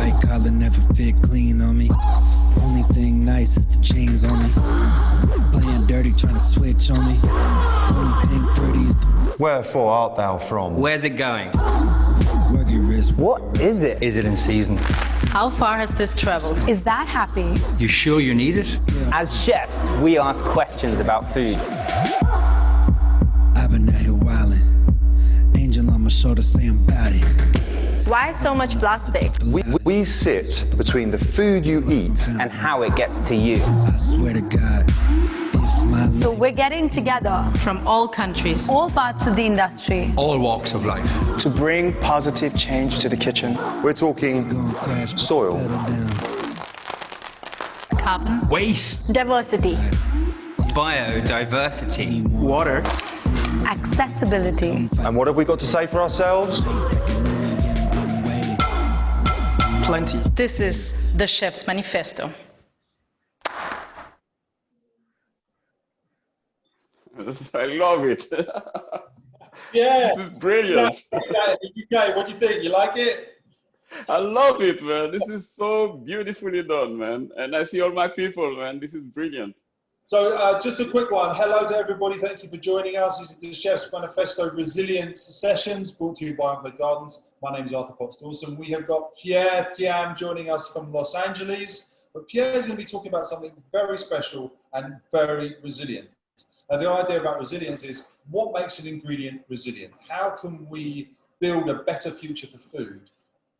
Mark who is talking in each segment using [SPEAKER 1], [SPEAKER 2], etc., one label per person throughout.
[SPEAKER 1] white collar never fit clean on me. Only thing nice is the chains on me. Playing dirty, trying to switch on me. Only thing pretty is the...
[SPEAKER 2] Wherefore art thou from?
[SPEAKER 3] Where's it going?
[SPEAKER 4] What is it?
[SPEAKER 5] Is it in season?
[SPEAKER 6] How far has this traveled?
[SPEAKER 7] Is that happy?
[SPEAKER 5] You sure you need it?
[SPEAKER 4] As chefs, we ask questions about food.
[SPEAKER 1] I've been out here wildin'. Angel on my shoulder saying bout it.
[SPEAKER 6] Why so much plastic?
[SPEAKER 2] We sit between the food you eat
[SPEAKER 4] And how it gets to you.
[SPEAKER 1] I swear to God, if my
[SPEAKER 7] So we're getting together,
[SPEAKER 6] From all countries.
[SPEAKER 7] all parts of the industry.
[SPEAKER 5] All walks of life.
[SPEAKER 8] To bring positive change to the kitchen.
[SPEAKER 2] We're talking
[SPEAKER 1] gon' crash,
[SPEAKER 2] soil,
[SPEAKER 1] pedal down.
[SPEAKER 6] Carbon.
[SPEAKER 5] Waste.
[SPEAKER 7] Diversity,
[SPEAKER 3] Biodiversity.
[SPEAKER 8] Water.
[SPEAKER 7] accessibility,
[SPEAKER 2] and what have we got to say for ourselves?
[SPEAKER 8] Plenty.
[SPEAKER 6] This is the Chefs Manifesto.
[SPEAKER 9] I love it.
[SPEAKER 10] Yeah.
[SPEAKER 9] This is brilliant.
[SPEAKER 10] UK, what do you think? You like it?
[SPEAKER 9] I love it, man. This is so beautifully done, man. And I see all my people, man. This is brilliant.
[SPEAKER 10] So just a quick one. Hello to everybody. Thank you for joining us. This is the Chefs Manifesto Resilience sessions brought to you by Untitled Gardens. My name is Arthur Potts Dawson. We have got Pierre Thiam joining us from Los Angeles. But Pierre is going to be talking about something very special and very resilient. And the idea about resilience is what makes an ingredient resilient? How can we build a better future for food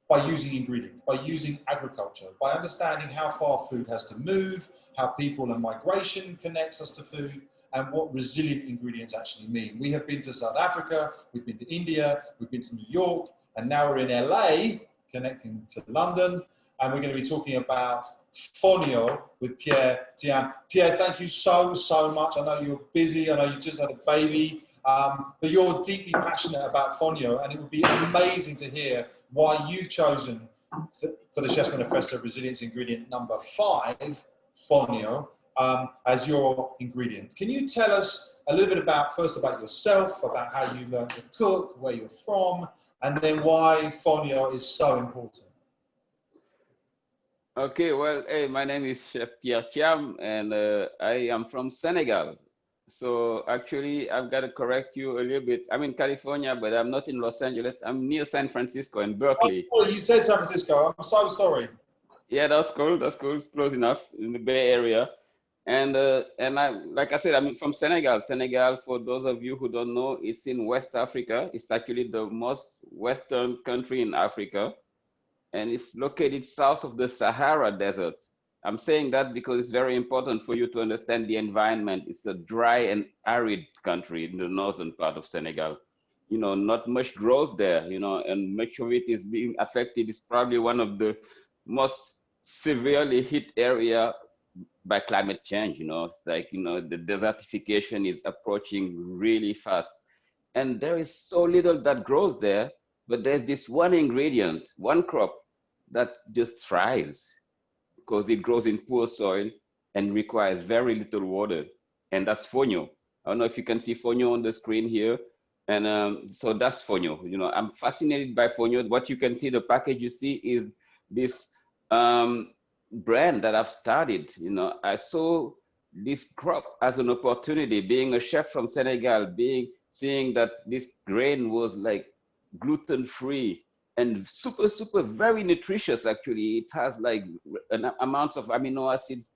[SPEAKER 10] by using ingredients, by using agriculture, by understanding how far food has to move, how people and migration connects us to food, and what resilient ingredients actually mean. We have been to South Africa, we've been to India, we've been to New York, and now we're in LA, connecting to London, and we're going to be talking about Fonio with Pierre Thiam. Pierre, thank you so much. I know you're busy, I know you just had a baby, but you're deeply passionate about Fonio, and it would be amazing to hear why you've chosen for the Chefs Manifesto Resilience ingredient number 5, Fonio, as your ingredient. Can you tell us a little bit first about yourself, about how you learned to cook, where you're from, and then why Fonio is so important?
[SPEAKER 9] Okay, well, hey, my name is Chef Pierre Thiam, and I am from Senegal. So actually, I've got to correct you a little bit. I'm in California, but I'm not in Los Angeles. I'm near San Francisco in Berkeley.
[SPEAKER 10] Oh, you said San Francisco. I'm so sorry.
[SPEAKER 9] Yeah, that's cool. That's cool. It's close enough in the Bay Area. And like I said, I'm from Senegal. Senegal, for those of you who don't know, it's in West Africa. It's actually the most western country in Africa. And it's located south of the Sahara Desert. I'm saying that because it's very important for you to understand the environment. It's a dry and arid country in the northern part of Senegal. You know, not much growth there, you know, and much of it is being affected. It's probably one of the most severely hit area by climate change, you know. It's like, you know, the desertification is approaching really fast. And there is so little that grows there, but there's this one ingredient, one crop that just thrives because it grows in poor soil and requires very little water. And that's fonio. I don't know if you can see fonio on the screen here. And so that's fonio. You know, I'm fascinated by fonio. What you can see, the package you see is this brand that I've started. You know, I saw this crop as an opportunity, being a chef from Senegal, seeing that this grain was like gluten-free and super, very nutritious. Actually, it has like an amounts of amino acids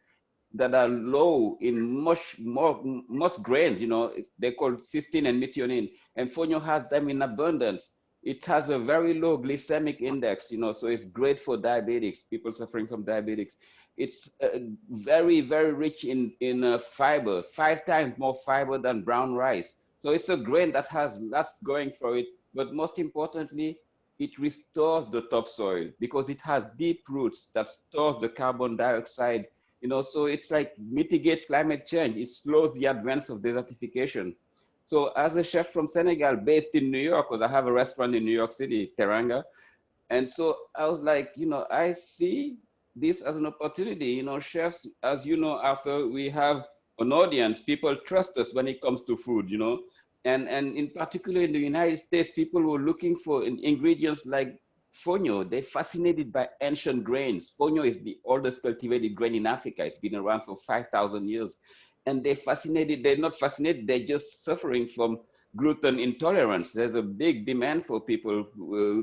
[SPEAKER 9] that are low in most grains. You know, they're called cysteine and methionine, and fonio has them in abundance. It has a very low glycemic index, you know, so it's great for diabetics, people suffering from diabetics. It's very, very rich in fiber, 5 times more fiber than brown rice. So it's a grain that has lots going for it, but most importantly, it restores the topsoil because it has deep roots that stores the carbon dioxide, you know, so it's like mitigates climate change. It slows the advance of desertification. So as a chef from Senegal based in New York, because I have a restaurant in New York City, Teranga, and so I was like, you know, I see this as an opportunity. You know, chefs, as you know, after we have an audience, people trust us when it comes to food, you know. And in particular in the United States, people were looking for ingredients like Fonio, they're fascinated by ancient grains. Fonio is the oldest cultivated grain in Africa. It's been around for 5,000 years. And they're fascinated, they're not fascinated, they're just suffering from gluten intolerance. There's a big demand for people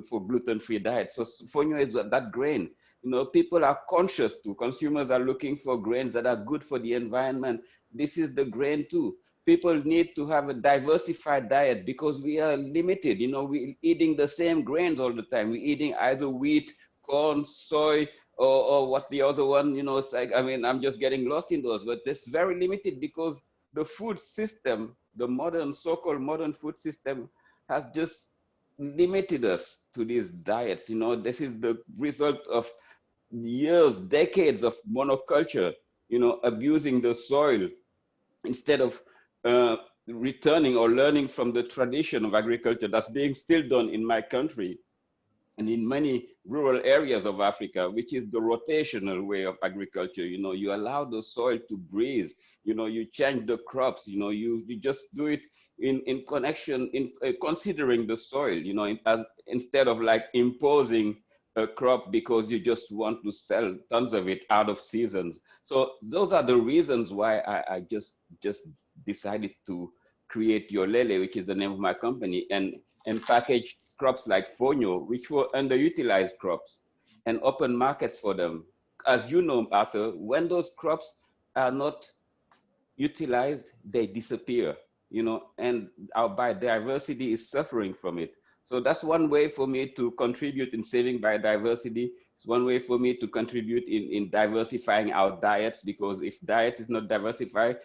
[SPEAKER 9] for gluten-free diet. So fonio is that grain. You know, people are conscious too. Consumers are looking for grains that are good for the environment. This is the grain too. People need to have a diversified diet because we are limited. You know, we're eating the same grains all the time. We're eating either wheat, corn, soy, or what's the other one? You know, it's like, I mean, I'm just getting lost in those, but it's very limited because the food system, the modern, so-called modern food system has just limited us to these diets. You know, this is the result of years, decades of monoculture, you know, abusing the soil instead of returning or learning from the tradition of agriculture that's being still done in my country and in many rural areas of Africa, which is the rotational way of agriculture. You know, you allow the soil to breathe, you know, you change the crops, you know, you just do it in connection, in considering the soil, you know, instead of like imposing a crop because you just want to sell tons of it out of seasons. So those are the reasons why I just decided to create Yolele, which is the name of my company, and package crops like fonio, which were underutilized crops, and open markets for them. As you know, Arthur, when those crops are not utilized, they disappear, you know, and our biodiversity is suffering from it. So that's one way for me to contribute in saving biodiversity. It's one way for me to contribute in diversifying our diets, because if diet is not diversified,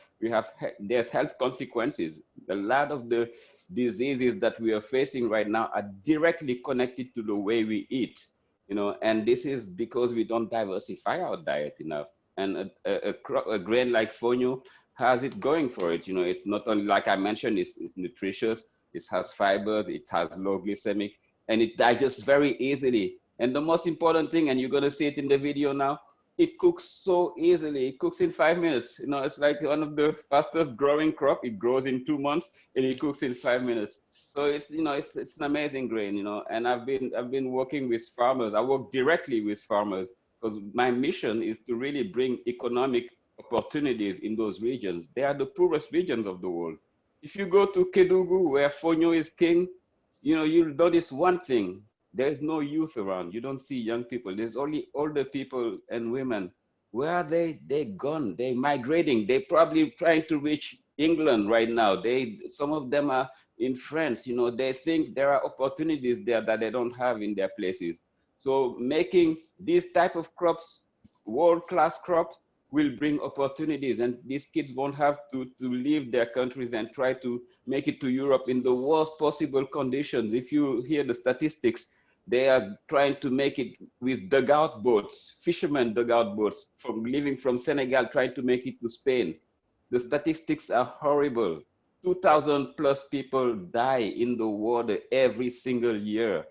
[SPEAKER 9] there's health consequences. A lot of the diseases that we are facing right now are directly connected to the way we eat, you know, and this is because we don't diversify our diet enough. And a grain like fonio has it going for it. You know, it's not only, like I mentioned, it's nutritious, it has fiber, it has low glycemic, and it digests very easily. And the most important thing, and you're gonna see it in the video now, it cooks so easily. It cooks in 5 minutes. You know, it's like one of the fastest growing crop. It grows in 2 months and it cooks in 5 minutes. So it's, you know, it's an amazing grain, you know, and I've been working with farmers. I work directly with farmers because my mission is to really bring economic opportunities in those regions. They are the poorest regions of the world. If you go to Kedugu, where fonio is king, you know, you'll notice one thing. There is no youth around. You don't see young people. There's only older people and women. Where are they? They're gone. They're migrating. They're probably trying to reach England right now. Some of them are in France. You know, they think there are opportunities there that they don't have in their places. So making these type of crops, world-class crops, will bring opportunities, and these kids won't have to leave their countries and try to make it to Europe in the worst possible conditions. If you hear the statistics, they are trying to make it with dugout boats, fishermen dugout boats, leaving from Senegal, trying to make it to Spain. The statistics are horrible. 2,000 plus people die in the water every single year.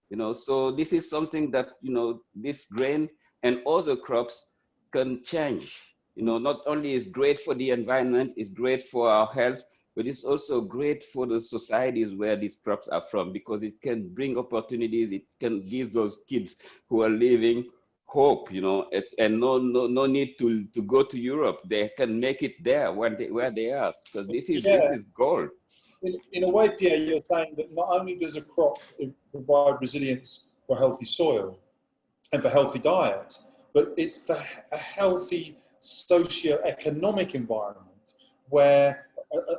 [SPEAKER 9] You know, so this is something that, you know, this grain and other crops can change. You know, not only is great for the environment, it's great for our health, but it's also great for the societies where these crops are from, because it can bring opportunities. It can give those kids who are living hope, you know, and no need to go to Europe. They can make it there where they are, because this is gold.
[SPEAKER 10] In a way, Pierre, you're saying that not only does a crop provide resilience for healthy soil and for healthy diet, but it's for a healthy socio-economic environment where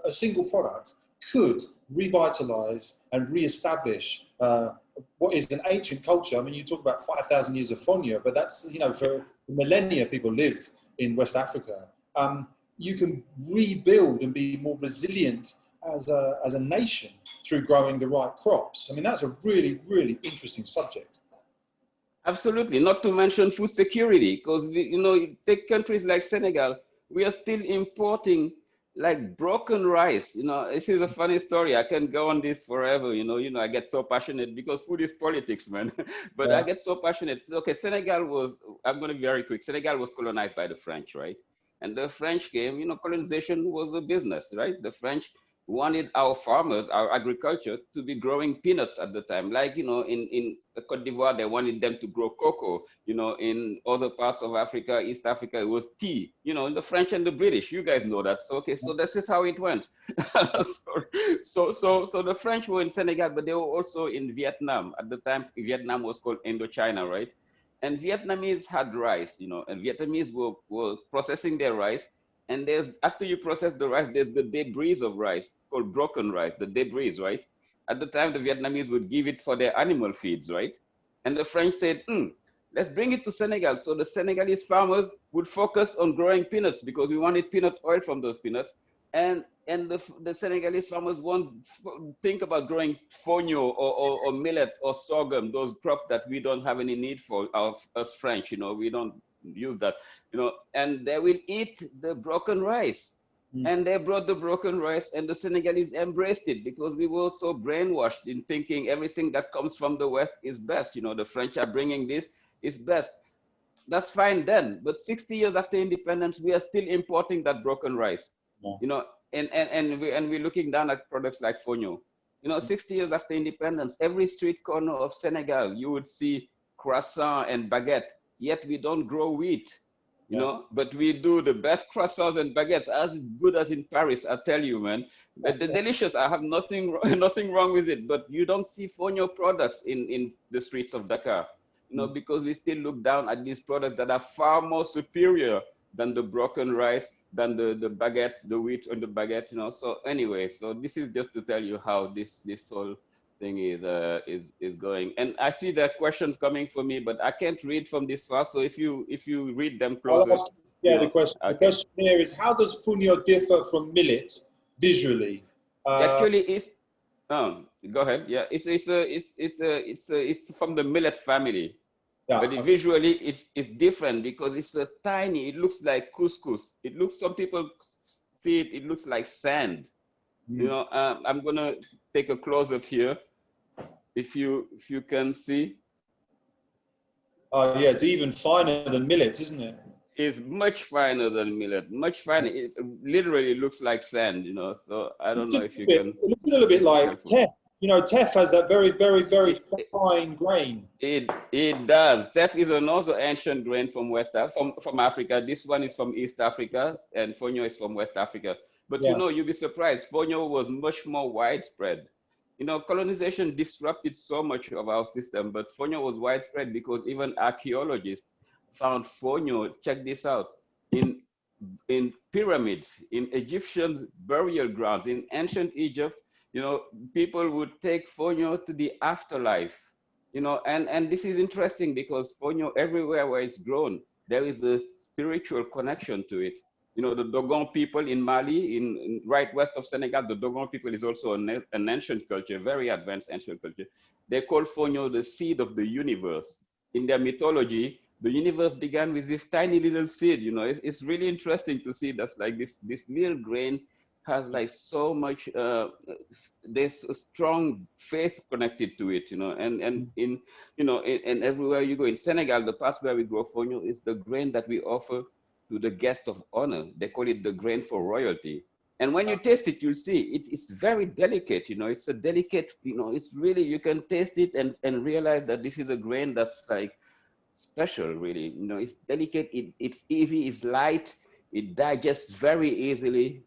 [SPEAKER 10] a single product could revitalize and re-establish what is an ancient culture. I mean, you talk about 5,000 years of fonio, but that's, you know, for millennia people lived in West Africa. You can rebuild and be more resilient as a nation through growing the right crops. I mean, that's a really, really interesting subject.
[SPEAKER 9] Absolutely, not to mention food security, because, you know, take countries like Senegal, we are still importing like broken rice. You know, this is a funny story. I can go on this forever. You know, I get so passionate because food is politics, man. But yeah. I get so passionate. Okay, Senegal was, I'm going to be very quick. Senegal was colonized by the French, right? And the French came, you know, colonization was a business, right? The French wanted our farmers, our agriculture, to be growing peanuts at the time. Like, you know, in Cote d'Ivoire, they wanted them to grow cocoa. You know, in other parts of Africa, East Africa, it was tea. You know, the French and the British, you guys know that. So, okay, so this is how it went. so the French were in Senegal, but they were also in Vietnam. At the time, Vietnam was called Indochina, right? And Vietnamese had rice, you know, and Vietnamese were processing their rice. And there's, after you process the rice, there's the debris of rice called broken rice, the debris, right? At the time, the Vietnamese would give it for their animal feeds, right? And the French said, let's bring it to Senegal. So the Senegalese farmers would focus on growing peanuts because we wanted peanut oil from those peanuts. And the Senegalese farmers won't think about growing fonio or millet or sorghum, those crops that we don't have any need for, us French, you know, we don't use that, you know, and they will eat the broken rice. And they brought the broken rice, and the Senegalese embraced it because we were so brainwashed in thinking everything that comes from the West is best. You know, the French are bringing this, is best. That's fine then, but 60 years after independence, we are still importing that broken rice. You know, and we're looking down at products like fonio. You know, 60 years after independence, every street corner of Senegal, you would see croissant and baguette. Yet we don't grow wheat. You know, but we do the best croissants and baguettes, as good as in Paris, I tell you, man. But they're delicious. I have nothing wrong with it. But you don't see fonio products in the streets of Dakar, you know, because we still look down at these products that are far more superior than the broken rice, than the baguette, the wheat on the baguette, you know. So anyway, so this is just to tell you how this whole thing is going. And I see there are questions coming for me, but I can't read from this far. So if you read them closer.
[SPEAKER 10] The question. Okay. The question here is, how does funio differ from millet visually?
[SPEAKER 9] Actually, it's go ahead. Yeah, it's from the millet family. Yeah, but visually it's different because it's a tiny. It looks like couscous. It looks. Some people see it. It looks like sand. You know. I'm gonna take a close up here. If you can see.
[SPEAKER 10] Oh yeah, it's even finer than millet, isn't it?
[SPEAKER 9] It's much finer than millet, much finer. It literally looks like sand, you know. So I don't know if you can.
[SPEAKER 10] It looks a little bit like teff. You know, teff has that very, very, very fine grain.
[SPEAKER 9] It does. Teff is another ancient grain from from Africa. This one is from East Africa, and fonio is from West Africa. But you know, you'll be surprised. Fonio was much more widespread. You know, colonization disrupted so much of our system, but fonio was widespread because even archaeologists found fonio, check this out, in pyramids, in Egyptian burial grounds, in ancient Egypt. You know, people would take fonio to the afterlife, you know, and this is interesting because fonio, everywhere where it's grown, there is a spiritual connection to it. You know, the Dogon people in Mali, in right west of Senegal, the Dogon people is also an ancient culture, very advanced ancient culture. They call fonio the seed of the universe. In their mythology, the universe began with this tiny little seed. You know, it's really interesting to see that's like this little grain has like so much, there's a strong faith connected to it, you know, and in, you know, and everywhere you go in Senegal, the part where we grow fonio is the grain that we offer to the guest of honor. They call it the grain for royalty. And when you taste it, you'll see it's very delicate, you know, it's a delicate, you know, it's really, you can taste it and realize that this is a grain that's like special, really, you know, it's delicate, it's easy, it's light, it digests very easily,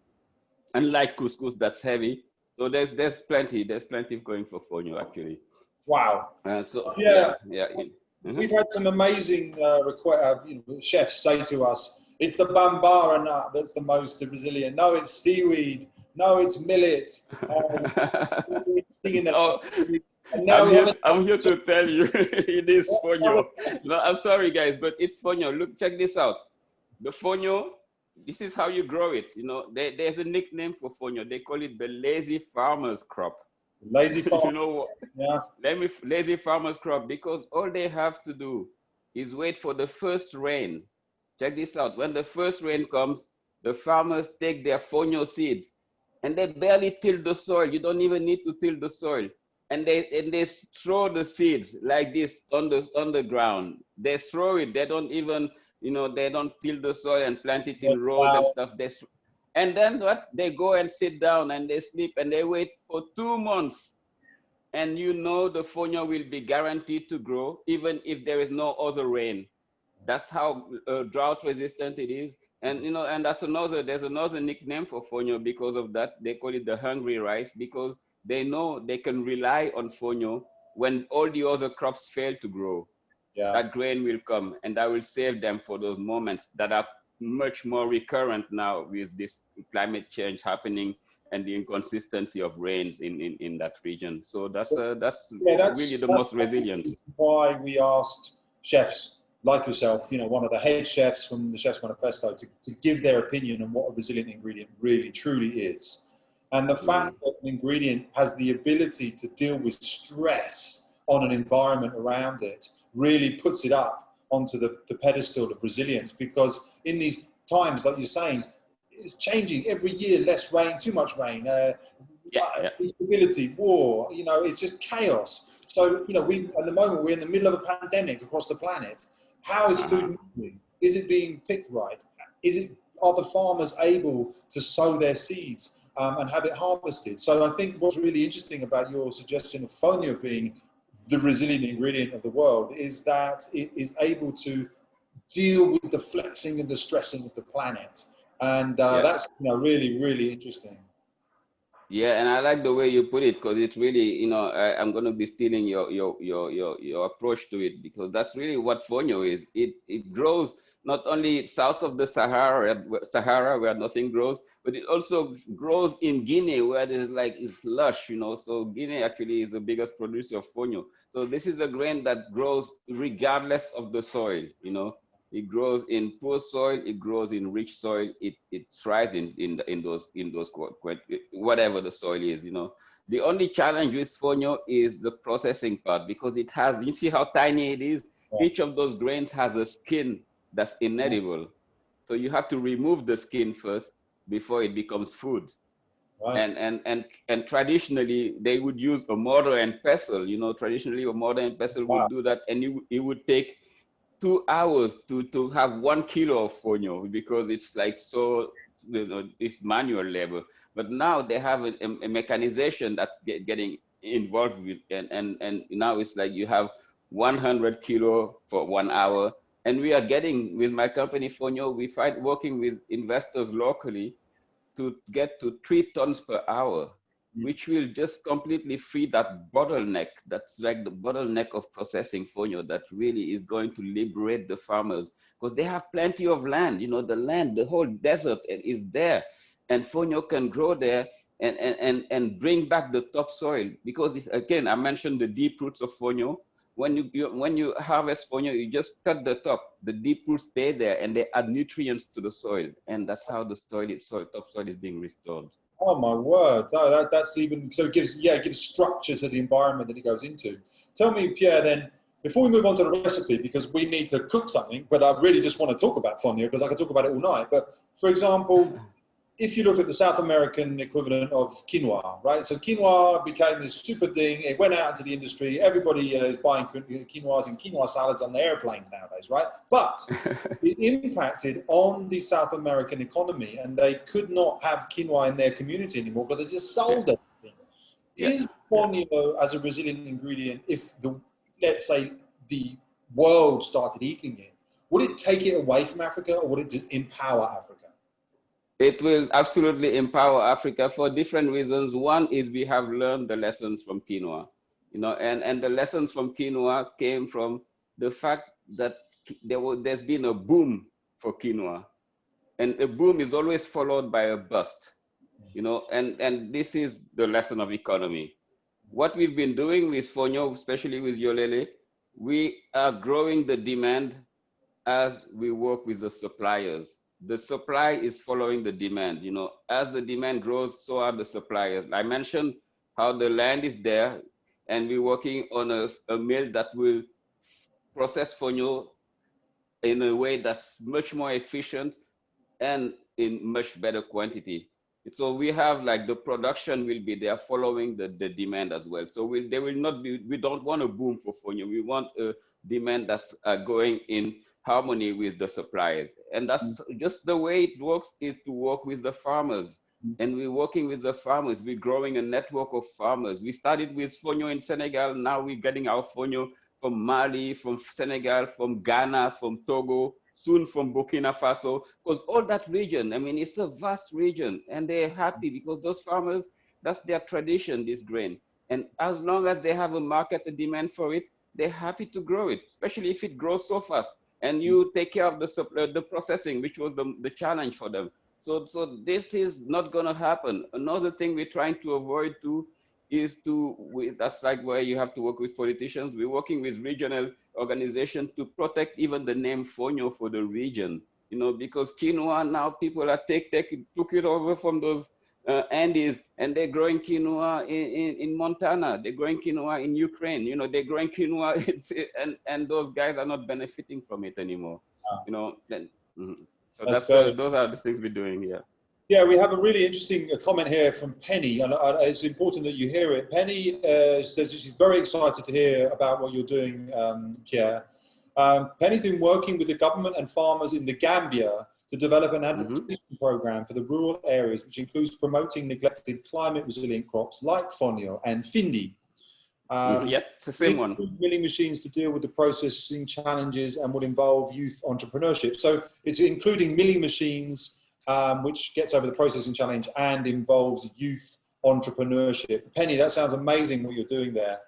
[SPEAKER 9] unlike couscous that's heavy. So there's plenty going for fonio actually.
[SPEAKER 10] Wow.
[SPEAKER 9] So
[SPEAKER 10] We've had some amazing chefs say to us, it's the bambara nut that's the most resilient. No, it's seaweed. No, it's millet.
[SPEAKER 9] I'm here to tell you, it is fonio. No, I'm sorry guys, but it's fonio. Look, check this out. The fonio, this is how you grow it. You know, there's a nickname for fonio. They call it the lazy farmer's crop.
[SPEAKER 10] Lazy farmer.
[SPEAKER 9] You know, lazy farmer's crop, because all they have to do is wait for the first rain. Check this out. When the first rain comes, the farmers take their fonio seeds and they barely till the soil. You don't even need to till the soil. And they throw the seeds like this on the ground. They throw it. They don't even, you know, they don't till the soil and plant it in rows and stuff. And then what? They go and sit down and they sleep and they wait for 2 months. And you know the fonio will be guaranteed to grow even if there is no other rain. That's how drought resistant it is. And and there's another nickname for fonio because of that. They call it the hungry rice, because they know they can rely on fonio when all the other crops fail to grow.
[SPEAKER 10] Yeah.
[SPEAKER 9] That grain will come and that will save them for those moments that are much more recurrent now with this climate change happening and the inconsistency of rains in that region. So that's really the most resilient.
[SPEAKER 10] Why we asked chefs like yourself, one of the head chefs from the Chefs Manifesto, to give their opinion on what a resilient ingredient really truly is. And the fact that an ingredient has the ability to deal with stress on an environment around it really puts it up onto the pedestal of resilience, because in these times, like you're saying, it's changing every year. Less rain, too much rain, instability, war. It's just chaos. So we at the moment we're in the middle of a pandemic across the planet. How is food moving? Is it being picked right? Are the farmers able to sow their seeds and have it harvested? So I think what's really interesting about your suggestion of fonio being the resilient ingredient of the world is that it is able to deal with the flexing and the stressing of the planet. And that's really, really interesting.
[SPEAKER 9] Yeah, and I like the way you put it, because it's really, I'm going to be stealing your approach to it, because that's really what fonio is. It grows not only south of the Sahara where nothing grows, but it also grows in Guinea where it's lush, So Guinea actually is the biggest producer of fonio. So this is a grain that grows regardless of the soil, It grows in poor soil, it grows in rich soil, it thrives in those whatever the soil is, The only challenge with fonio is the processing part, because it has, you see how tiny it is? Yeah. Each of those grains has a skin that's inedible. So you have to remove the skin first before it becomes food. Wow. And traditionally they would use a mortar and pestle, Traditionally a mortar and pestle would do that, and it would take 2 hours to have 1 kilo of fonio, because it's it's manual labor. But now they have a mechanization that's getting involved with, and now it's like you have 100 kilo for 1 hour. And we are getting, with my company Fonio, we find working with investors locally to get to 3 tons per hour, which will just completely free that bottleneck. That's like the bottleneck of processing fonio that really is going to liberate the farmers, because they have plenty of land. The whole desert is there, and fonio can grow there and bring back the topsoil, because again, I mentioned the deep roots of fonio. When you harvest fonio, you just cut the top. The deep roots stay there and they add nutrients to the soil, and that's how the topsoil is being restored.
[SPEAKER 10] Oh my word! Oh, that's even so. It gives structure to the environment that it goes into. Tell me, Pierre, then, before we move on to the recipe, because we need to cook something, but I really just want to talk about fonio because I could talk about it all night. But for example, if you look at the South American equivalent of quinoa, right? So quinoa became this super thing. It went out into the industry. Everybody is buying quinoas and quinoa salads on the airplanes nowadays, right? But it impacted on the South American economy, and they could not have quinoa in their community anymore because they just sold everything. Yeah. Is fonio as a resilient ingredient, if let's say the world started eating it, would it take it away from Africa, or would it just empower Africa?
[SPEAKER 9] It will absolutely empower Africa for different reasons. One is we have learned the lessons from quinoa, and the lessons from quinoa came from the fact that there's been a boom for quinoa, and a boom is always followed by a bust, and this is the lesson of economy. What we've been doing with fonio, especially with Yolele, we are growing the demand as we work with the suppliers. The supply is following the demand. As the demand grows, so are the suppliers. I mentioned how the land is there, and we're working on a mill that will process fonio in a way that's much more efficient and in much better quantity. So we have the production will be there following the demand as well. So we don't want a boom for fonio. We want a demand that's going in harmony with the suppliers. And that's just the way it works, is to work with the farmers. And we're working with the farmers. We're growing a network of farmers. We started with Fonio in Senegal. Now we're getting our Fonio from Mali, from Senegal, from Ghana, from Togo, soon from Burkina Faso. Because all that region, I mean, it's a vast region, and they're happy because those farmers, that's their tradition, this grain. And as long as they have a market, a demand for it, they're happy to grow it, especially if it grows so fast. And you take care of the processing, which was the challenge for them. So this is not going to happen. Another thing we're trying to avoid too is that's like where you have to work with politicians. We're working with regional organizations to protect even the name Fonio for the region, you know, because quinoa now people are took it over from those Andes, and they're growing quinoa in Montana. They're growing quinoa in Ukraine. You know, they're growing quinoa, and those guys are not benefiting from it anymore. You know, then. So those are the things we're doing here.
[SPEAKER 10] Yeah, we have a really interesting comment here from Penny, and it's important that you hear it. Penny says that she's very excited to hear about what you're doing, Pierre. Penny's been working with the government and farmers in the Gambia to develop an adaptation program for the rural areas, which includes promoting neglected climate resilient crops like Fonio and Findi.
[SPEAKER 9] Yeah, it's the same one.
[SPEAKER 10] Milling machines to deal with the processing challenges and will involve youth entrepreneurship. So it's including milling machines, which gets over the processing challenge and involves youth entrepreneurship. Penny, that sounds amazing what you're doing there.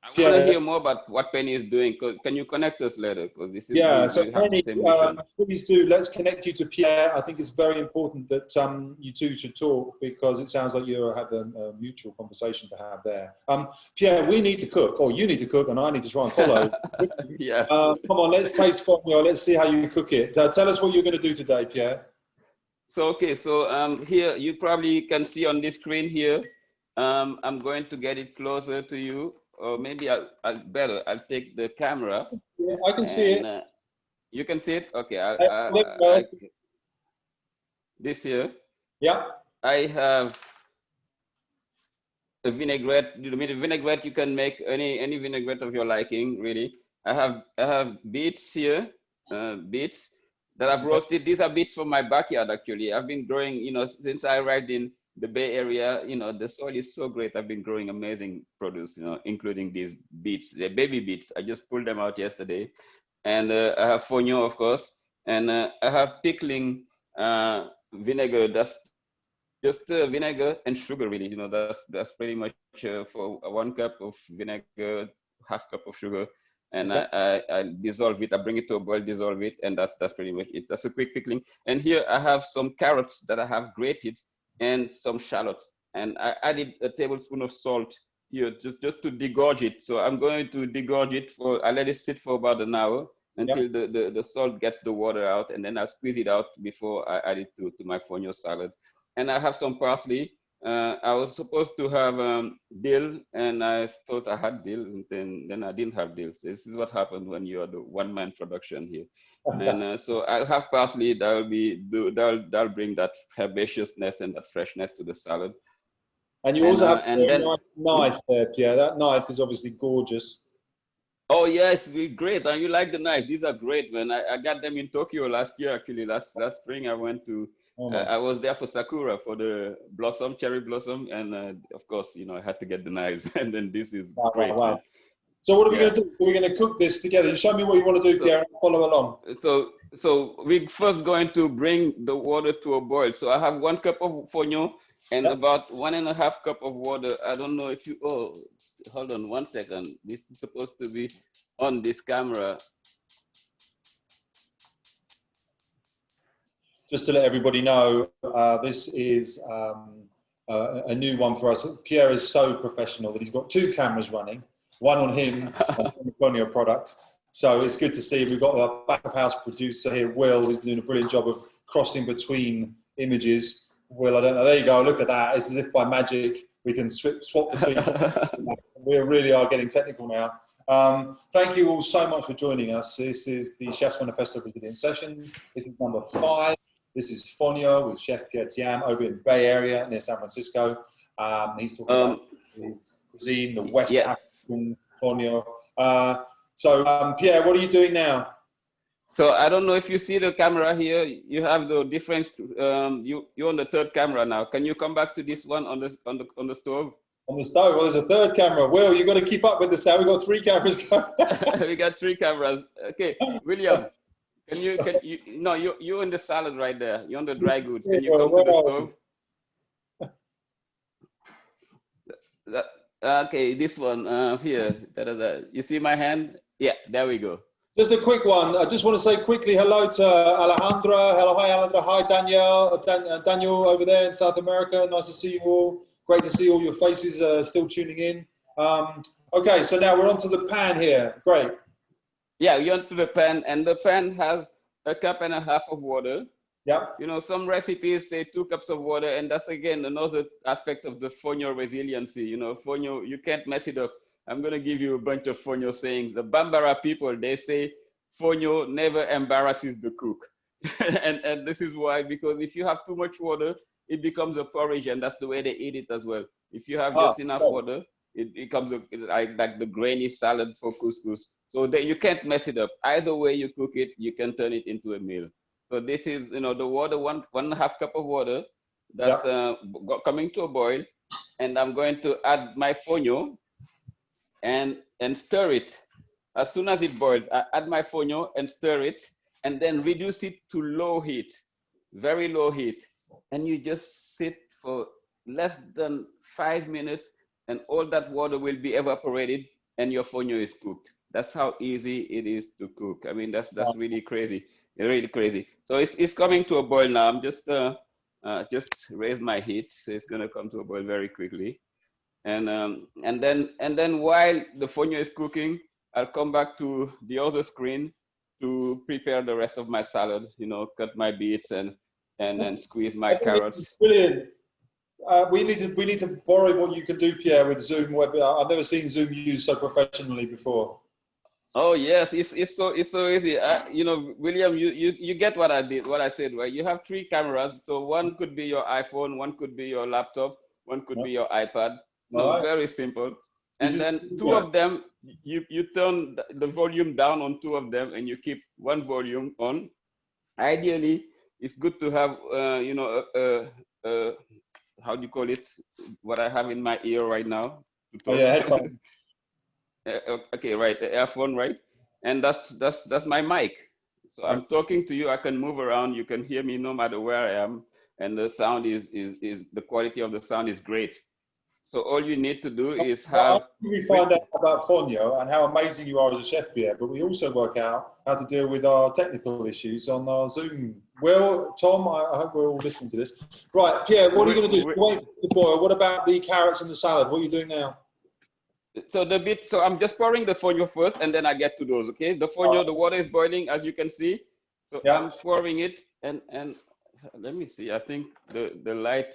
[SPEAKER 9] I want to hear more about what Penny is doing. Can you connect us later? Because this is
[SPEAKER 10] so Penny, please do. Let's connect you to Pierre. I think it's very important that you two should talk, because it sounds like you have a mutual conversation to have there. Pierre, we need to cook, or you need to cook, and I need to try and follow.
[SPEAKER 9] Yeah.
[SPEAKER 10] Come on, let's taste Fonio. Let's see how you cook it. Tell us what you're going to do today, Pierre.
[SPEAKER 9] So here you probably can see on this screen here. I'm going to get it closer to you. Or maybe I'll take the camera.
[SPEAKER 10] Yeah, I can see it.
[SPEAKER 9] You can see it? Okay. This here.
[SPEAKER 10] Yeah.
[SPEAKER 9] I have a vinaigrette. Vinaigrette, you can make any vinaigrette of your liking, really. I have beets here, beets that I've roasted. These are beets from my backyard, actually. I've been growing, you know, since I arrived in the Bay Area. You know, the soil is so great. I've been growing amazing produce, you know, including these beets. They're baby beets. I just pulled them out yesterday. And I have fonio, of course. And I have pickling vinegar. That's just vinegar and sugar, really. You know, that's pretty much for 1 cup of vinegar, half cup of sugar. And I dissolve it. I bring it to a boil, dissolve it, and that's pretty much it. That's a quick pickling. And here I have some carrots that I have grated, and some shallots, and I added a tablespoon of salt here just to degorge it. So I'm going to degorge it I let it sit for about an hour until the salt gets the water out, and then I'll squeeze it out before I add it to my fonio salad. And I have some parsley. I was supposed to have dill, and I thought I had dill, and then I didn't have dill. So this is what happened when you are the one-man production here. And so I'll have parsley. That'll bring that herbaceousness and that freshness to the salad.
[SPEAKER 10] And you also have a knife there, Pierre. That knife is obviously gorgeous.
[SPEAKER 9] Oh yes, great. And you like the knife? These are great, man. I got them in Tokyo last year, actually. Last spring, I went to. I was there for Sakura, for the cherry blossom, and of course, you know, I had to get the knives. And then this is great. Wow.
[SPEAKER 10] So what are we going to do? We're going to cook this together. You show me what you want to do, Pierre, and follow along.
[SPEAKER 9] So we're first going to bring the water to a boil. So I have 1 cup of fonio and about 1.5 cup of water. I don't know if you, hold on 1 second. This is supposed to be on this camera.
[SPEAKER 10] Just to let everybody know, this is a new one for us. Pierre is so professional that he's got 2 cameras running. One on him, on the Fonio product. So it's good to see. We've got our back of house producer here, Will, who's doing a brilliant job of crossing between images. Will, I don't know. There you go. Look at that. It's as if by magic we can swap between. We really are getting technical now. Thank you all so much for joining us. This is the Chefs Manifesto Resilience session. This is number 5. This is Fonio with Chef Pierre Thiam over in the Bay Area near San Francisco. He's talking about the cuisine, the West African Fonio. So Pierre, what are you doing now?
[SPEAKER 9] So I don't know if you see the camera here. You have the difference. You're on the third camera now. Can you come back to this one on the stove?
[SPEAKER 10] On the stove. Well, there's a third camera. Will, you've got to keep up with this now. We've got 3 cameras going.
[SPEAKER 9] We got 3 cameras. Okay, William, no, you're in the salad right there. You're on the dry goods. Can you come to the stove? Okay, this one here. You see my hand? Yeah, there we go.
[SPEAKER 10] Just a quick one. I just want to say quickly hello to Alejandra. Hello, hi Alejandra. Hi Danielle. Daniel over there in South America. Nice to see you all. Great to see all your faces still tuning in. Okay, so now we're onto the pan here. Great.
[SPEAKER 9] Yeah, you're onto the pan, and the pan has 1.5 cups of water.
[SPEAKER 10] Yep.
[SPEAKER 9] You know, some recipes say 2 cups of water, and that's again another aspect of the fonio resiliency. You know, fonio, you can't mess it up. I'm going to give you a bunch of fonio sayings. The Bambara people, they say fonio never embarrasses the cook. and this is why, because if you have too much water, it becomes a porridge, and that's the way they eat it as well. If you have just enough water, it becomes like the grainy salad for couscous. So that you can't mess it up. Either way you cook it, you can turn it into a meal. So this is, you know, the water, 1.5 cup of water that's coming to a boil, and I'm going to add my fonio and stir it. As soon as it boils, I add my fonio and stir it, and then reduce it to low heat, very low heat. And you just sit for less than 5 minutes, and all that water will be evaporated, and your fonio is cooked. That's how easy it is to cook. I mean, that's really crazy, really crazy. So it's coming to a boil now. I'm just raise my heat, so it's gonna come to a boil very quickly. And then while the fonio is cooking, I'll come back to the other screen to prepare the rest of my salad. You know, cut my beets and squeeze my carrots.
[SPEAKER 10] Brilliant. We need to borrow what you can do, Pierre, with Zoom web. I've never seen Zoom used so professionally before.
[SPEAKER 9] Oh yes, it's so easy. You know, William, you get what I did, what I said, right? You have 3 cameras, so one could be your iPhone, one could be your laptop, one could be your iPad. No, very simple. And then 2 of them, you turn the volume down on 2 of them, and you keep 1 volume on. Ideally, it's good to have, you know, how do you call it? What I have in my ear right now.
[SPEAKER 10] Oh yeah, headphone.
[SPEAKER 9] Okay, right, the earphone, right? And that's my mic. So I'm talking to you. I can move around. You can hear me no matter where I am, and the sound is the quality of the sound is great. So all you need to do is have.
[SPEAKER 10] We find out about fonio and how amazing you are as a chef, Pierre, but we also work out how to deal with our technical issues on our Zoom. Will, Tom, I hope we're all listening to this. Right, Pierre, what are you going to do? Wait to boil. What about the carrots and the salad? What are you doing now?
[SPEAKER 9] So I'm just pouring the fonio first, and then I get to those. Okay, the fonio, the water is boiling, as you can see. So I'm pouring it, and let me see. I think the light.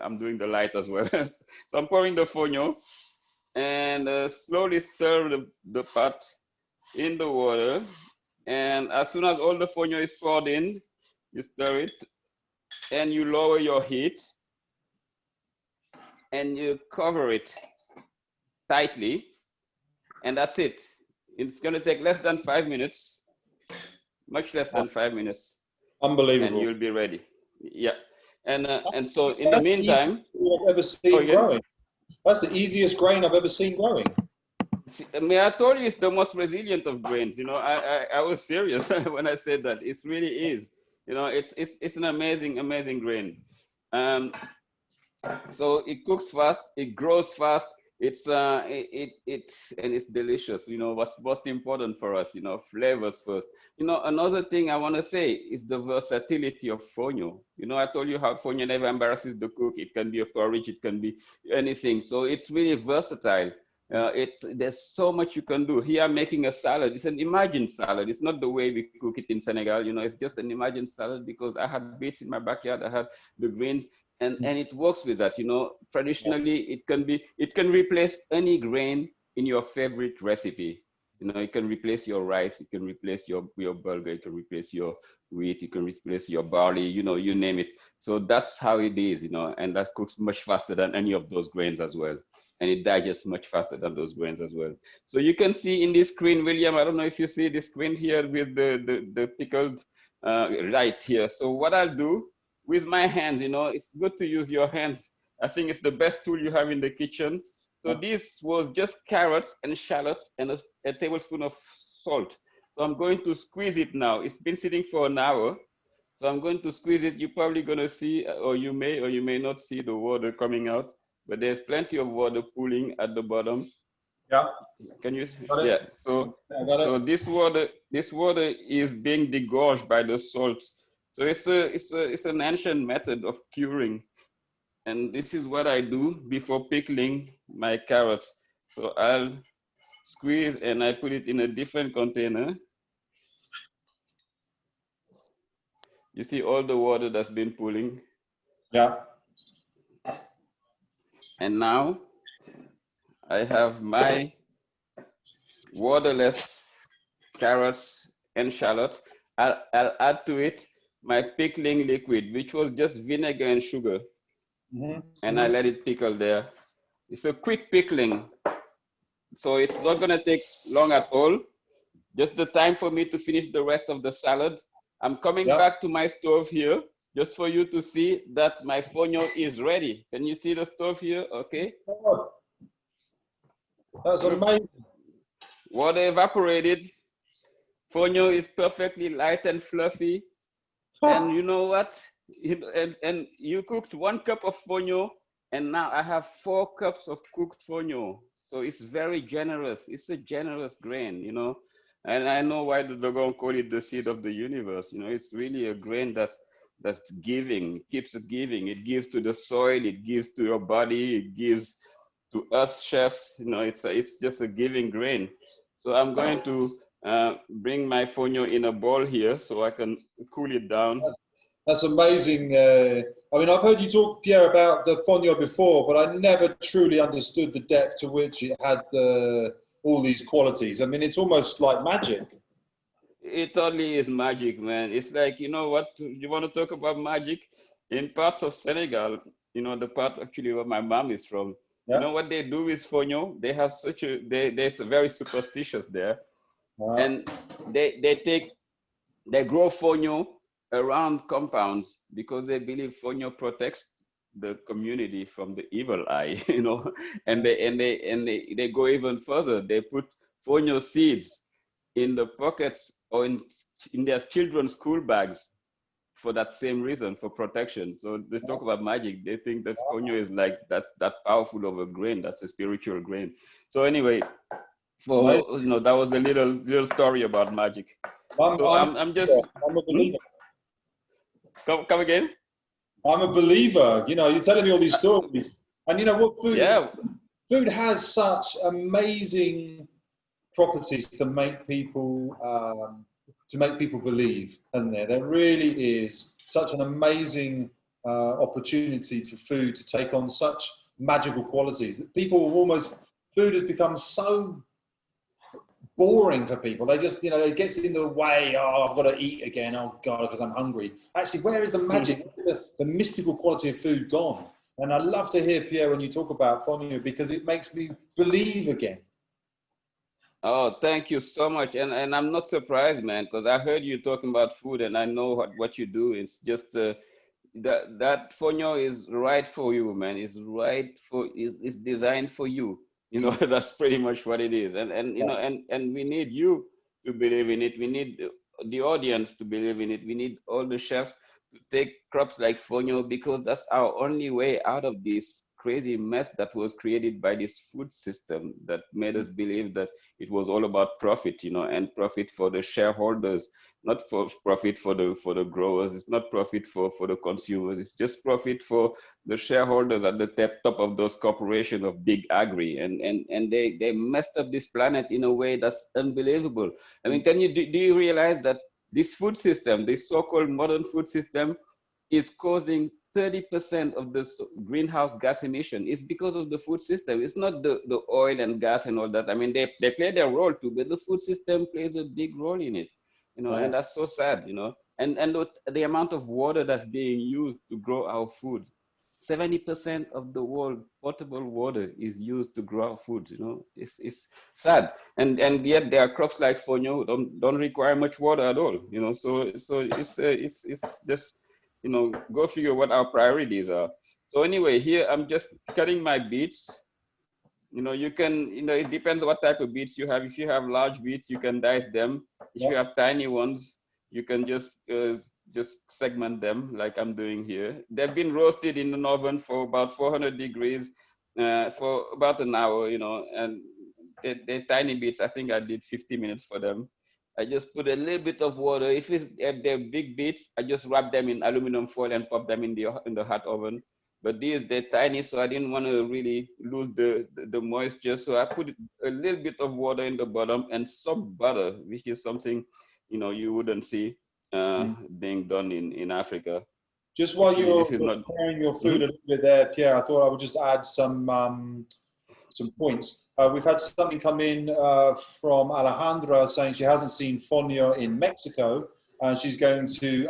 [SPEAKER 9] I'm doing the light as well. So I'm pouring the fonio, and slowly stir the pot in the water. And as soon as all the fonio is poured in, you stir it, and you lower your heat, and you cover it tightly, and that's it. It's going to take less than 5 minutes, much less than 5 minutes.
[SPEAKER 10] Unbelievable.
[SPEAKER 9] And you'll be ready. Yeah. And so in the meantime,
[SPEAKER 10] I've ever seen growing. That's the easiest grain I've ever seen growing.
[SPEAKER 9] I mean, I told you it's the most resilient of grains. You know, I was serious when I said that. It really is. You know, it's an amazing grain. So it cooks fast, it grows fast. It's delicious. You know, what's most important for us, you know, flavors first. You know, another thing I want to say is the versatility of fonio. You know, I told you how fonio never embarrasses the cook. It can be a porridge, it can be anything. So it's really versatile. There's so much you can do. Here I'm making a salad. It's an imagined salad. It's not the way we cook it in Senegal. You know, it's just an imagined salad because I had beets in my backyard. I had the greens. And it works with that, you know. Traditionally, it can replace any grain in your favorite recipe. You know, it can replace your rice, it can replace your bulgur, it can replace your wheat, it can replace your barley, you know, you name it. So that's how it is, you know, and that cooks much faster than any of those grains as well. and it digests much faster than those grains as well. So you can see in this screen, William, I don't know if you see the screen here with the pickled right here. So what I'll do with my hands, you know, it's good to use your hands. I think it's the best tool you have in the kitchen. So this was just carrots and shallots and a tablespoon of salt. So I'm going to squeeze it now. It's been sitting for an hour. So I'm going to squeeze it. You're probably going to see, or you may not see the water coming out, but there's plenty of water pooling at the bottom.
[SPEAKER 10] Yeah.
[SPEAKER 9] Can you see?
[SPEAKER 10] Got it.
[SPEAKER 9] Yeah. So, so this water is being degorged by the salt. So it's an ancient method of curing. And this is what I do before pickling my carrots. So I'll squeeze and I put it in a different container. You see all the water that's been pooling.
[SPEAKER 10] Yeah.
[SPEAKER 9] And now I have my waterless carrots and shallots. I'll add to it my pickling liquid, which was just vinegar and sugar. And I let it pickle there. It's a quick pickling. So it's not gonna take long at all. Just the time for me to finish the rest of the salad. I'm coming back to my stove here, just for you to see that my fonio is ready. Can you see the stove here? Okay.
[SPEAKER 10] That's amazing.
[SPEAKER 9] Water evaporated. Fonio is perfectly light and fluffy. And you know what? And you cooked 1 cup of fonio, and now I have 4 cups of cooked fonio. So it's very generous. It's a generous grain, you know. And I know why the Dogon call it the seed of the universe. You know, it's really a grain that's giving. It keeps giving. It gives to the soil. It gives to your body. It gives to us chefs. You know, it's just a giving grain. So I'm going to bring my fonio in a bowl here so I can cool it down.
[SPEAKER 10] That's amazing. I mean, I've heard you talk, Pierre, about the fonio before, but I never truly understood the depth to which it had all these qualities. I mean, it's almost like magic.
[SPEAKER 9] It totally is magic, man. It's like, you know what, you want to talk about magic? In parts of Senegal, you know, the part actually where my mom is from, you know what they do with fonio? They have they're very superstitious there. And they grow fonio around compounds because they believe fonio protects the community from the evil eye, you know, and they go even further. They put fonio seeds in the pockets or in their children's school bags for that same reason, for protection. So they talk about magic. They think that fonio is like that powerful of a grain. That's a spiritual grain. So anyway, you know, that was a little story about magic. I'm just.
[SPEAKER 10] I'm a believer.
[SPEAKER 9] Come again?
[SPEAKER 10] I'm a believer. You know, you're telling me all these stories, and you know what? Food has such amazing properties to make people believe, hasn't there? There really is such an amazing opportunity for food to take on such magical qualities that food has become so boring for people. They just, you know, it gets in the way. Oh, I've got to eat again. Oh God, because I'm hungry. Actually, where is the magic, the mystical quality of food gone? And I love to hear, Pierre, when you talk about fonio, because it makes me believe again.
[SPEAKER 9] Oh, thank you so much. And I'm not surprised, man, because I heard you talking about food and I know what you do. It's just that fonio is right for you, man. It's designed for you. You know, that's pretty much what it is. And you know, and we need you to believe in it. We need the audience to believe in it. We need all the chefs to take crops like fonio, because that's our only way out of this crazy mess that was created by this food system that made us believe that it was all about profit, you know, and profit for the shareholders, not for profit for the growers. It's not profit for the consumers. It's just profit for the shareholders at the top of those corporations of big agri, and they messed up this planet in a way that's unbelievable. I mean, do you realize that this food system, this so-called modern food system, is causing 30% of the greenhouse gas emission? Is because of the food system. It's not the oil and gas and all that. I mean, they play their role too, but the food system plays a big role in it, you know, and that's so sad, you know. And the amount of water that's being used to grow our food, 70% of the world potable water is used to grow food. You know, it's sad, and yet there are crops like fonio don't require much water at all. You know, so it's just, you know, go figure what our priorities are. So anyway, here I'm just cutting my beets. You know, you can, you know, it depends what type of beets you have. If you have large beets, you can dice them. If you have tiny ones, you can just segment them like I'm doing here. They've been roasted in an oven for about 400 degrees for about an hour, you know, and they're tiny beets. I think I did 50 minutes for them. I just put a little bit of water. If they're big beets, I just wrap them in aluminum foil and pop them in the hot oven. But they're tiny, so I didn't want to really lose the moisture. So I put a little bit of water in the bottom and some butter, which is something, you know, you wouldn't see being done in Africa.
[SPEAKER 10] Just while you're preparing your food a little bit there, Pierre, I thought I would just add some points. We've had something come in from Alejandra saying she hasn't seen fonio in Mexico, and she's going to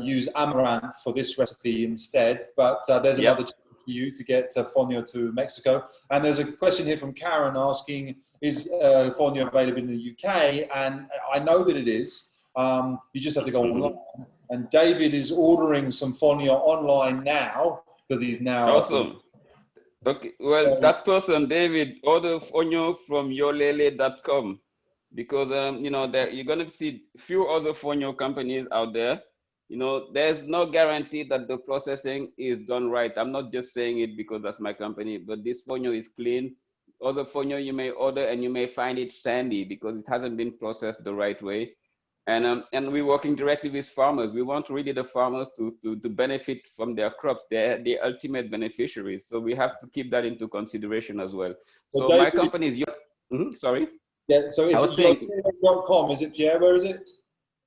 [SPEAKER 10] use amaranth for this recipe instead. But there's another chance for you to get fonio to Mexico. And there's a question here from Karen asking, is fonio available in the UK? And I know that it is. You just have to go online. And David is ordering some fonio online now because he's now
[SPEAKER 9] awesome. Okay, well, that person, David, order fonio from yolele.com because you know, you're going to see few other fonio companies out there. You know, there's no guarantee that the processing is done right. I'm not just saying it because that's my company, but this fonio is clean. Other fonio you may order and you may find it sandy because it hasn't been processed the right way. And we're working directly with farmers. We want really the farmers to benefit from their crops. They're the ultimate beneficiaries. So we have to keep that into consideration as well. So
[SPEAKER 10] David,
[SPEAKER 9] my company is, sorry?
[SPEAKER 10] Yeah, so is it yolele.com? Is it, Pierre? Where is it?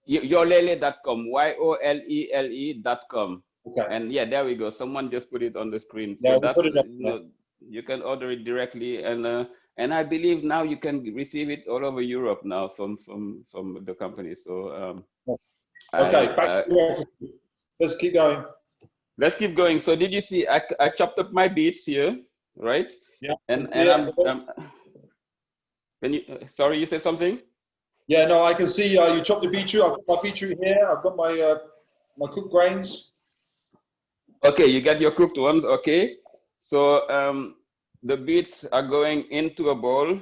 [SPEAKER 9] Yolele.com, YOLELE.com.
[SPEAKER 10] Okay.
[SPEAKER 9] And yeah, there we go. Someone just put it on the screen.
[SPEAKER 10] Yeah,
[SPEAKER 9] So that's,
[SPEAKER 10] put it up,
[SPEAKER 9] you know, you can order it directly, and I believe now you can receive it all over Europe now from the company. So
[SPEAKER 10] okay, back to the recipe. Let's keep going.
[SPEAKER 9] Let's keep going. So did you see I chopped up my beets here, right?
[SPEAKER 10] Yeah.
[SPEAKER 9] And
[SPEAKER 10] yeah.
[SPEAKER 9] Can you? Sorry, you said something?
[SPEAKER 10] Yeah, no, I can see you chopped the beetroot. I've got my beetroot here. I've got my my cooked grains.
[SPEAKER 9] Okay, you got your cooked ones. Okay. So the beets are going into a bowl.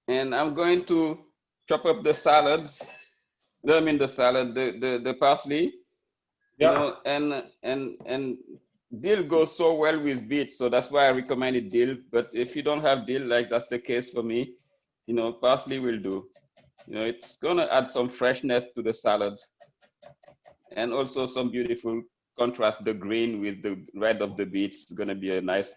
[SPEAKER 9] And I'm going to chop up the salads. I mean the salad, the parsley.
[SPEAKER 10] Yeah.
[SPEAKER 9] You know, and dill goes so well with beets, so that's why I recommended dill. But if you don't have dill, like that's the case for me, you know, parsley will do. You know, it's gonna add some freshness to the salad, and also some beautiful contrast. The green with the red of the beets is gonna be a nice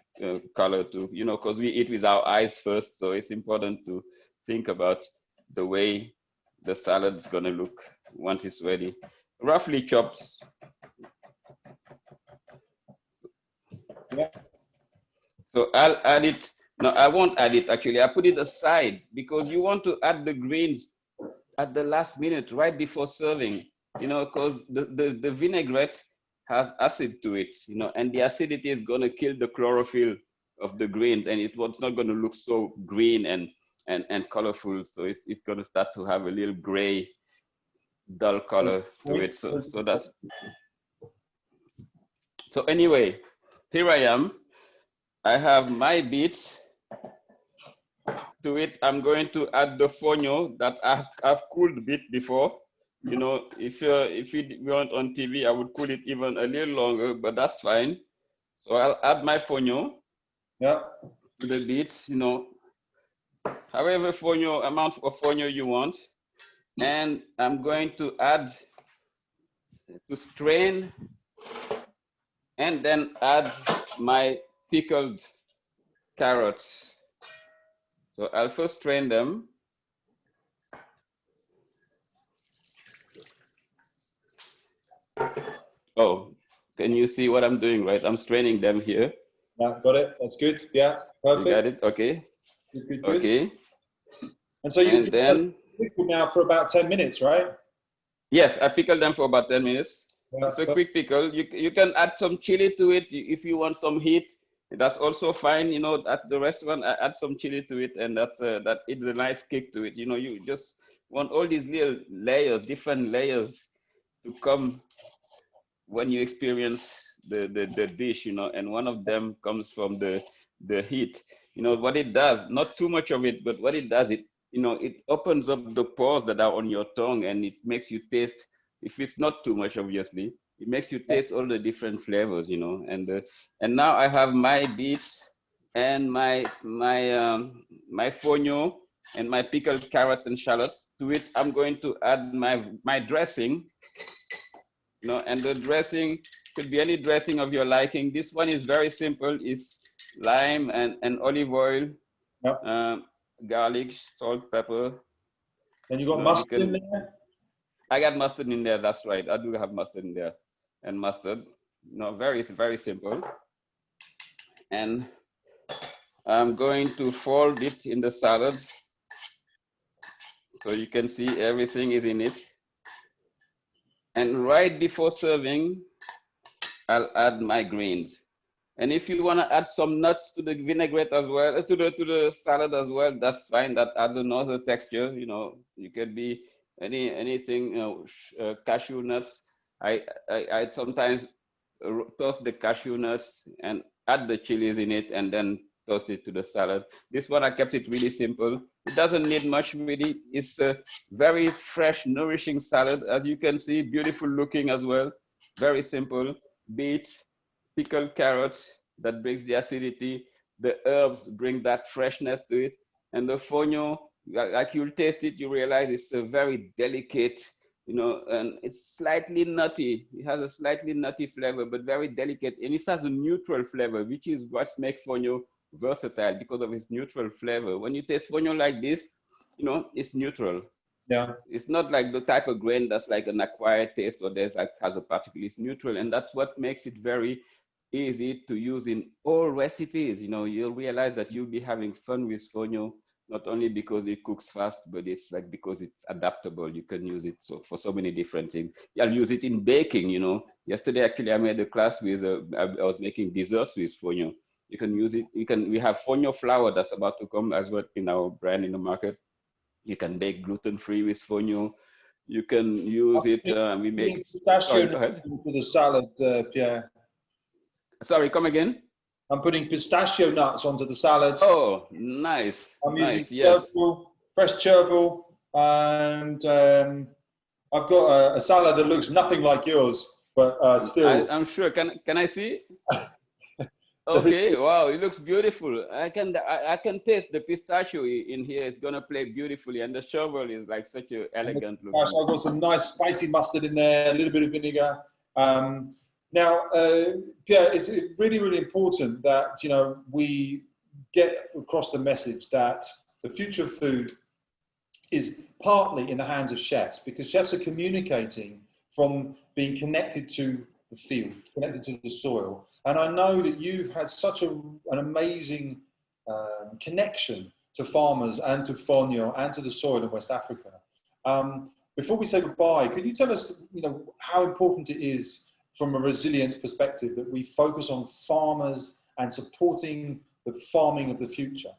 [SPEAKER 9] color too. You know, because we eat with our eyes first, so it's important to think about the way the salad's gonna look once it's ready. Roughly chopped.
[SPEAKER 10] Yeah.
[SPEAKER 9] So I'll add it. No, I won't add it actually. I put it aside because you want to add the greens at the last minute, right before serving, you know, because the vinaigrette has acid to it, you know, and the acidity is going to kill the chlorophyll of the greens, and it's not going to look so green and colorful. So it's going to start to have a little gray, dull color to it. So that's. So anyway, here I am. I have my beets. To it, I'm going to add the fonio that I've cooled a bit before. You know, if you weren't on TV, I would cool it even a little longer, but that's fine. So I'll add my fonio.
[SPEAKER 10] Yeah.
[SPEAKER 9] To the beets, you know, however amount of fonio you want, and I'm going to add to strain, and then add my pickled carrots. So I'll first strain them. Oh, can you see what I'm doing, right? I'm straining them here.
[SPEAKER 10] Yeah, got it. That's good. Yeah, perfect.
[SPEAKER 9] You got it? Okay.
[SPEAKER 10] Good.
[SPEAKER 9] Okay.
[SPEAKER 10] And so
[SPEAKER 9] and then
[SPEAKER 10] pickle now for about 10 minutes, right?
[SPEAKER 9] yes, I pickle them for about 10 minutes.
[SPEAKER 10] Yeah,
[SPEAKER 9] It's a quick pickle. You can add some chili to it if you want some heat. That's also fine. You know, at the restaurant, I add some chili to it, and that's that it's a nice kick to it. You know, you just want all these little layers, different layers, to come when you experience the dish. You know, and one of them comes from the heat. You know what it does. Not too much of it, but what it does, it opens up the pores that are on your tongue, and it makes you taste. If it's not too much, obviously, it makes you taste all the different flavors, you know. And now I have my beets and my fonio and my pickled carrots and shallots. To it, I'm going to add my dressing, you know, and the dressing could be any dressing of your liking. This one is very simple. It's lime and olive oil, garlic, salt, pepper.
[SPEAKER 10] And you got mustard in there?
[SPEAKER 9] I got mustard in there, that's right. I do have mustard in there. And mustard, you know, very, very simple. And I'm going to fold it in the salad. So you can see everything is in it. And right before serving, I'll add my greens. And if you want to add some nuts to the vinaigrette as well, to the salad as well, that's fine. That adds another texture. You know, you could be anything. You know, cashew nuts. I sometimes toast the cashew nuts and add the chilies in it, and then toast it to the salad. This one I kept it really simple. It doesn't need much really. It's a very fresh, nourishing salad, as you can see. Beautiful looking as well. Very simple. Beets, pickled carrots, that brings the acidity. The herbs bring that freshness to it. And the fonio, like you'll taste it, you realize it's a very delicate, you know, and it's slightly nutty. It has a slightly nutty flavor, but very delicate. And it has a neutral flavor, which is what makes fonio versatile, because of its neutral flavor. When you taste fonio like this, you know, it's neutral.
[SPEAKER 10] Yeah.
[SPEAKER 9] It's not like the type of grain that's like an acquired taste or there's like has a particular, it's neutral. And that's what makes it very easy to use in all recipes. You know, you'll realize that you'll be having fun with fonio, not only because it cooks fast, but it's like because it's adaptable. You can use it for so many different things. I'll use it in baking, you know. Yesterday, actually, I made a class with, I was making desserts with fonio. You can use it, we have fonio flour that's about to come as well in our brand in the market. You can bake gluten-free with fonio. You can use it, we make
[SPEAKER 10] pistachio nuts into the salad, Pierre.
[SPEAKER 9] Sorry, come again?
[SPEAKER 10] I'm putting pistachio nuts onto the salad.
[SPEAKER 9] Oh, nice.
[SPEAKER 10] I'm
[SPEAKER 9] nice,
[SPEAKER 10] using
[SPEAKER 9] yes.
[SPEAKER 10] fresh chervil, and I've got a salad that looks nothing like yours, but still.
[SPEAKER 9] I'm sure. Can I see? Okay, wow, it looks beautiful. I can taste the pistachio in here. It's gonna play beautifully, and the chervil is like such an elegant look.
[SPEAKER 10] I've got some nice spicy mustard in there, a little bit of vinegar. Now, Pierre, it's really, really important that, you know, we get across the message that the future of food is partly in the hands of chefs, because chefs are communicating from being connected to the field, connected to the soil. And I know that you've had such an amazing connection to farmers and to fonio and to the soil in West Africa. Before we say goodbye, could you tell us, you know, how important it is from a resilience perspective that we focus on farmers and supporting the farming of the future?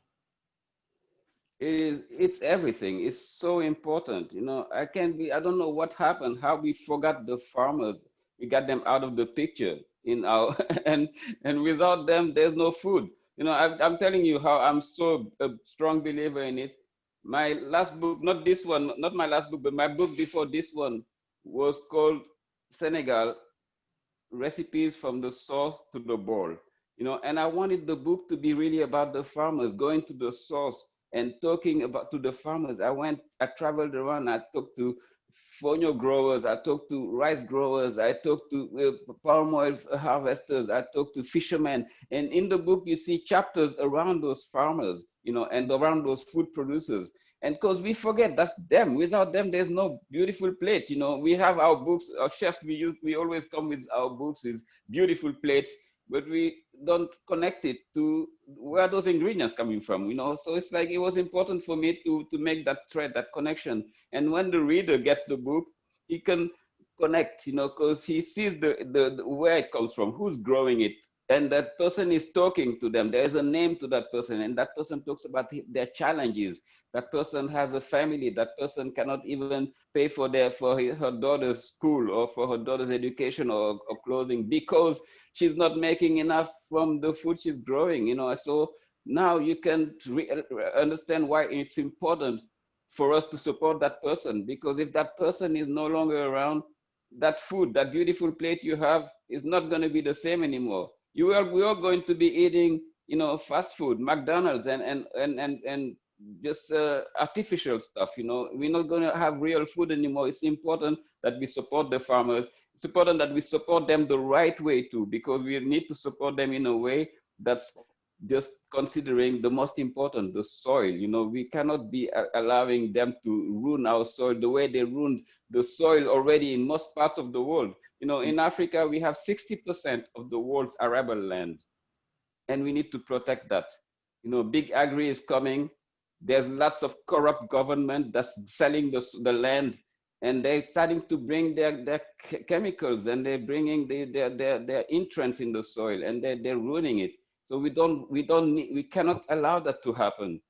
[SPEAKER 9] It's everything. It's so important. You know, I don't know what happened, how we forgot the farmers. We got them out of the picture in our, and without them, there's no food. You know, I'm telling you how I'm so a strong believer in it. My last book, not this one, not my last book, but my book before this one was called Senegal, Recipes from the Source to the Bowl. You know, and I wanted the book to be really about the farmers, going to the source and talking about to the farmers. I traveled around, I talked to fonio growers, I talked to rice growers, I talked to palm oil harvesters, I talked to fishermen. And in the book, you see chapters around those farmers, you know, and around those food producers. And because we forget, that's them. Without them, there's no beautiful plate. You know, we have our books, our chefs, we always come with our books with beautiful plates. but we don't connect it to where those ingredients coming from, So it's like, it was important for me to make that thread, that connection. And when the reader gets the book, he can connect, because he sees the where it comes from, who's growing it, and that person is talking to them. There is a name to that person, and that person talks about their challenges. That person has a family. That person cannot even pay for her daughter's school or for her daughter's education or clothing because she's not making enough from the food she's growing. So now you can understand why it's important for us to support that person, because if that person is no longer around, that food, that beautiful plate you have, is not going to be the same anymore. We are going to be eating, fast food, McDonald's, and just artificial stuff. We're not going to have real food anymore. It's important that we support the farmers. It's important that we support them the right way too, because we need to support them in a way that's just considering the most important, the soil. We cannot be allowing them to ruin our soil the way they ruined the soil already in most parts of the world. In Africa, we have 60% of the world's arable land, and we need to protect that. Big agri is coming. There's lots of corrupt government that's selling the land, and they're starting to bring their chemicals, and they're bringing their entrance in the soil, and they're ruining it. So we cannot allow that to happen.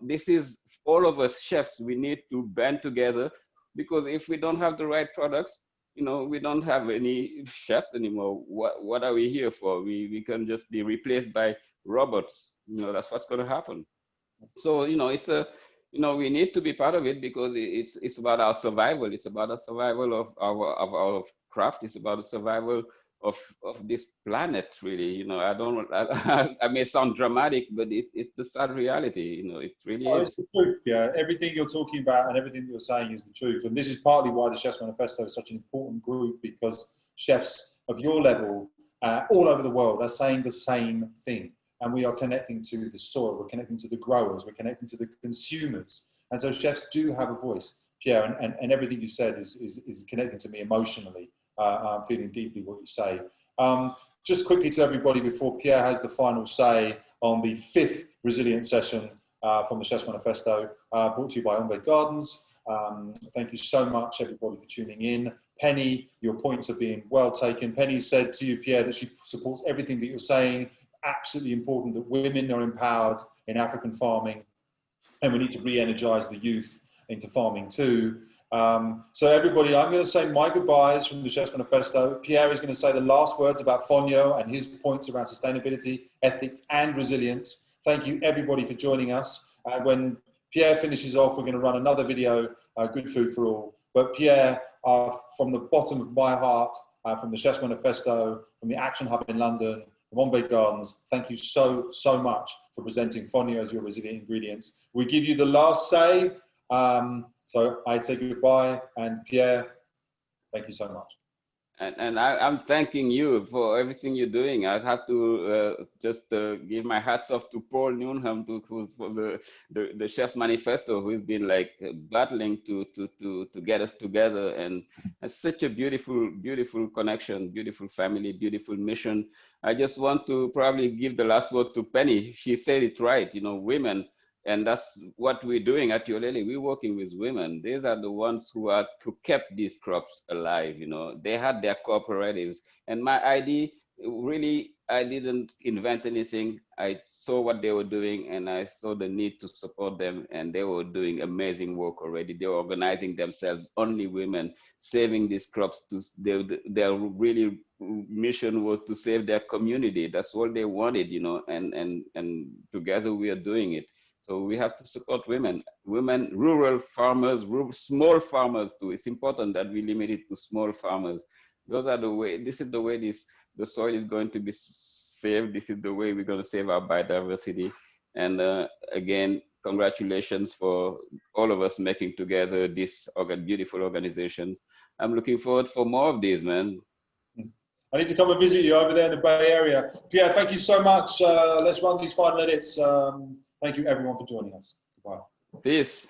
[SPEAKER 9] This is all of us chefs. We need to band together, because if we don't have the right products, we don't have any chefs anymore. What are we here for? We can just be replaced by robots. That's what's going to happen. So it's we need to be part of it, because it's about our survival. It's about the survival of our craft. It's about the survival of this planet, really. I may sound dramatic, but it's the sad reality. It really is.
[SPEAKER 10] It's the truth, yeah. Everything you're talking about and everything you're saying is the truth. And this is partly why the Chefs Manifesto is such an important group, because chefs of your level all over the world are saying the same thing. And we are connecting to the soil, we're connecting to the growers, we're connecting to the consumers. And so chefs do have a voice, Pierre, and everything you said is connecting to me emotionally. I'm feeling deeply what you say. Just quickly to everybody before Pierre has the final say on the 5th Resilience session from the Chefs Manifesto, brought to you by Ombre Gardens. Thank you so much, everybody, for tuning in. Penny, your points are being well taken. Penny said to you, Pierre, that she supports everything that you're saying. Absolutely important that women are empowered in African farming, and we need to re-energize the youth into farming too. So everybody, I'm going to say my goodbyes from the Chefs Manifesto. Pierre is going to say the last words about Fonio and his points around sustainability, ethics and resilience. Thank you everybody for joining us. When Pierre finishes off, we're going to run another video, Good Food for All. But Pierre, from the bottom of my heart, from the Chefs Manifesto, from the Action Hub in London, from Ombre Gardens, thank you so much for presenting Fonio as your resilient ingredients. We give you the last say. So I say goodbye, and Pierre, thank you so much.
[SPEAKER 9] And I'm thanking you for everything you're doing. I have to just give my hats off to Paul Newnham for the Chefs Manifesto, who's been like battling to get us together. And it's such a beautiful connection, beautiful family, beautiful mission. I just want to probably give the last word to Penny. She said it right, women. And that's what we're doing at Yolele. We're working with women. These are the ones who kept these crops alive. They had their cooperatives. And my idea, really, I didn't invent anything. I saw what they were doing, and I saw the need to support them. And they were doing amazing work already. They were organizing themselves, only women, saving these crops. Their really mission was to save their community. That's all they wanted, and together we are doing it. So we have to support women, rural farmers, small farmers too. It's important that we limit it to small farmers. Those are the way, this is the way the soil is going to be saved. This is the way we're going to save our biodiversity. And again, congratulations for all of us making together this beautiful organizations. I'm looking forward for more of these, man.
[SPEAKER 10] I need to come and visit you over there in the Bay Area. Pierre, thank you so much. Let's run these final edits. Thank you, everyone, for joining us. Goodbye.
[SPEAKER 9] Peace.